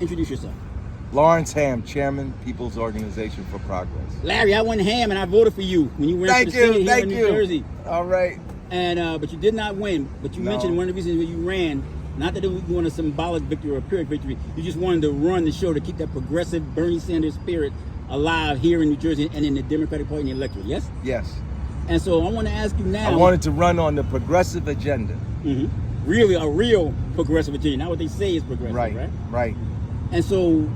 Introduce yourself. Lawrence Hamm, Chairman, People's Organization for Progress. Larry, I went Ham and I voted for you when you ran for the Senate here in New Jersey. All right. And but you did not win. But you mentioned one of the reasons why you ran, not that you wanted a symbolic victory or a Pyrrhic victory, you just wanted to run the show to keep that progressive Bernie Sanders spirit alive here in New Jersey and in the Democratic Party in the electorate, yes? Yes. And so I want to ask you now. I wanted to run on the progressive agenda. Mm-hmm. Really, a real progressive agenda, not what they say is progressive, right? Right. And so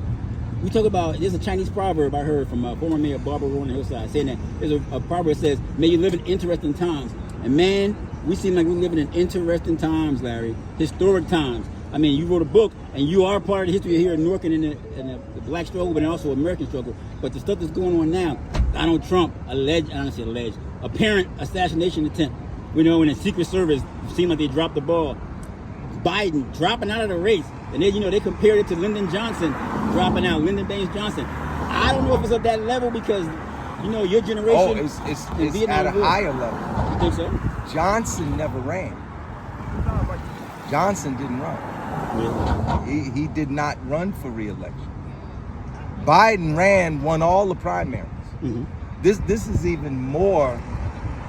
we talk about, there's a Chinese proverb I heard from former Mayor Barbara Rowan Hillside saying that there's a proverb that says, may you live in interesting times. And man, we seem like we're living in interesting times, Larry, historic times. I mean, you wrote a book, and you are part of the history here in Newark and in the black struggle, but also American struggle. But the stuff that's going on now, Donald Trump, apparent assassination attempt, and the Secret Service seemed like they dropped the ball. Biden dropping out of the race. And then, they compared it to Lyndon Johnson dropping out, Lyndon Baines Johnson. I don't know if it's at that level because, your generation. Oh, it's at a higher level. You think so? Johnson never ran. Johnson didn't run. Really? He did not run for re-election. Biden won all the primaries. Mm-hmm. This is even more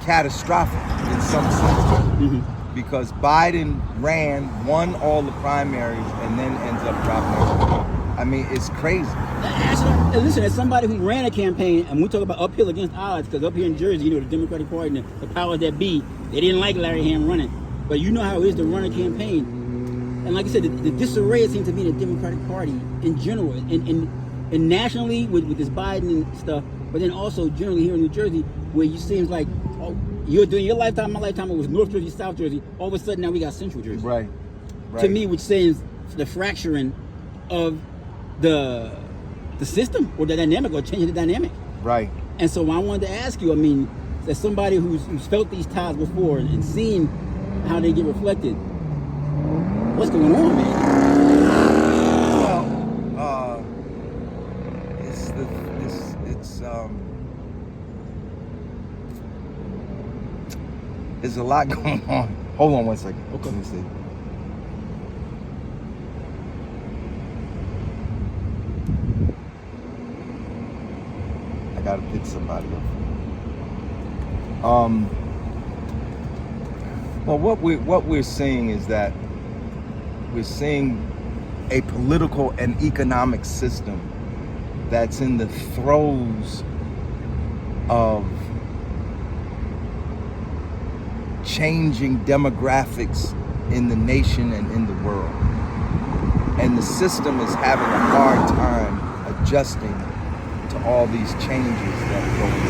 catastrophic in some sense because Biden won all the primaries, and then ends up dropping out. I mean, it's crazy. Listen, as somebody who ran a campaign, and we talk about uphill against odds, because up here in Jersey, the Democratic Party and the powers that be, they didn't like Larry Hamm running. But you know how it is to run a campaign. And like I said, the disarray it seems to be in the Democratic Party in general, and nationally with this Biden and stuff, but then also generally here in New Jersey, where it seems like, you're doing your lifetime, my lifetime, it was North Jersey, South Jersey. All of a sudden now we got Central Jersey. Right. To me, which says the fracturing of the system or the dynamic, or changing the dynamic. Right. And so I wanted to ask you, as somebody who's felt these ties before and seen how they get reflected, what's going on, man? Well, there's a lot going on. Hold on one second. Okay. Let me see. I gotta pick somebody up. Well, what we're seeing is that we're seeing a political and economic system that's in the throes of changing demographics in the nation and in the world. And the system is having a hard time adjusting to all these changes that are going on.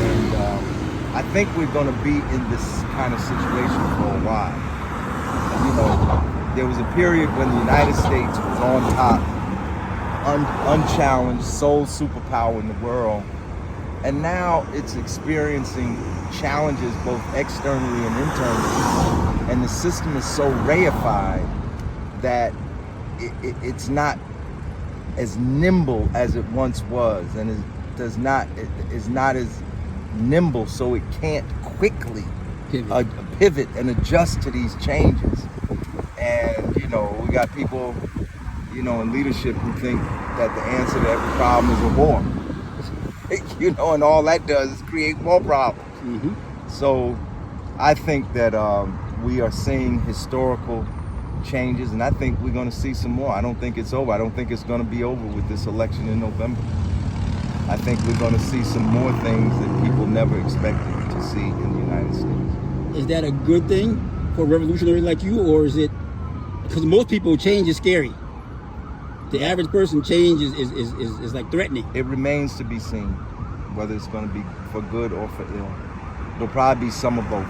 And I think we're going to be in this kind of situation for a while. There was a period when the United States was on top, unchallenged, sole superpower in the world. And now it's experiencing challenges both externally and internally. And the system is so reified that it's not as nimble as it once was, and is not as nimble, so it can't quickly pivot and adjust to these changes. And we got people in leadership who think that the answer to every problem is a war. And all that does is create more problems. Mm-hmm. So I think that we are seeing historical changes, and I think we're going to see some more. I don't think it's over. I don't think it's going to be over with this election in November. I think we're going to see some more things that people never expected to see in the United States. Is that a good thing for a revolutionary like you, or is it, because most people, change is scary. The average person, change is like threatening. It remains to be seen whether it's going to be for good or for ill. It'll probably be some of both.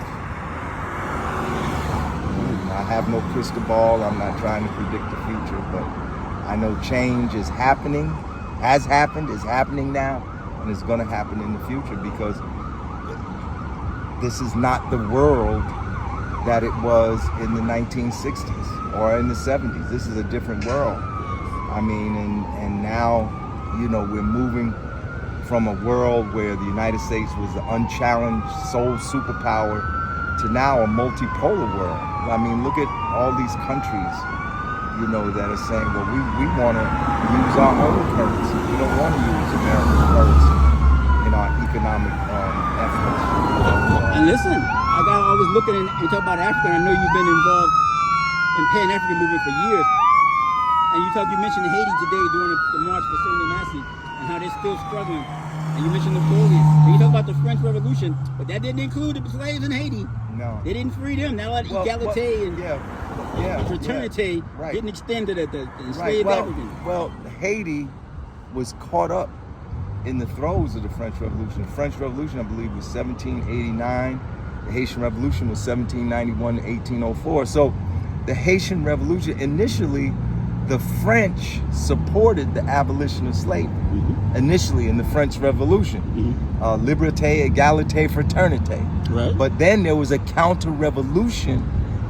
I have no crystal ball. I'm not trying to predict the future, but I know change is happening, has happened, is happening now, and it's going to happen in the future, because this is not the world that it was in the 1960s or in the 70s. This is a different world. And now, we're moving from a world where the United States was the unchallenged sole superpower to now a multipolar world. Look at all these countries you know, that are saying, well, we want to use our own currency. We don't want to use American currency in our economic efforts. And listen, I got always looking and talk about Africa. And I know you've been involved in Pan-African movement for years. And you mentioned Haiti today during the march for Sonya Massey and how they're still struggling. And you mentioned Napoleon. And you talk about the French Revolution, but that didn't include the slaves in Haiti. No. They didn't free them. Now that equality and fraternity didn't extend to the enslaved Africans. Well, Haiti was caught up in the throes of the French Revolution. The French Revolution, I believe, was 1789. The Haitian Revolution was 1791 to 1804. So the Haitian Revolution, initially, the French supported the abolition of slavery. Initially in the French Revolution. Liberté, égalité, fraternité. Right. But then there was a counter-revolution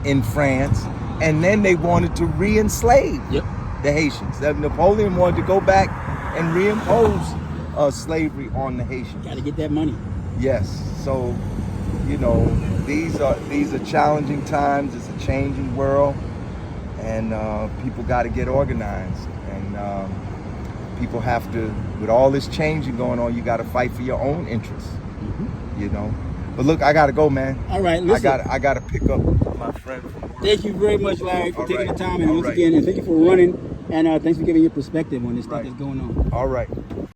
in France, and then they wanted to re-enslave the Haitians. Napoleon wanted to go back and reimpose slavery on the Haitians. Got to get that money. Yes. So, you know, these are challenging times. It's a changing world, and people got to get organized. And people have to, with all this changing going on, you got to fight for your own interests. You know. But look, I got to go, man. All right. Listen. I got to pick up my friend from work. Thank you very much, Larry, for taking the time, and once again, and thank you for running, and thanks for giving your perspective on this stuff that's going on. All right.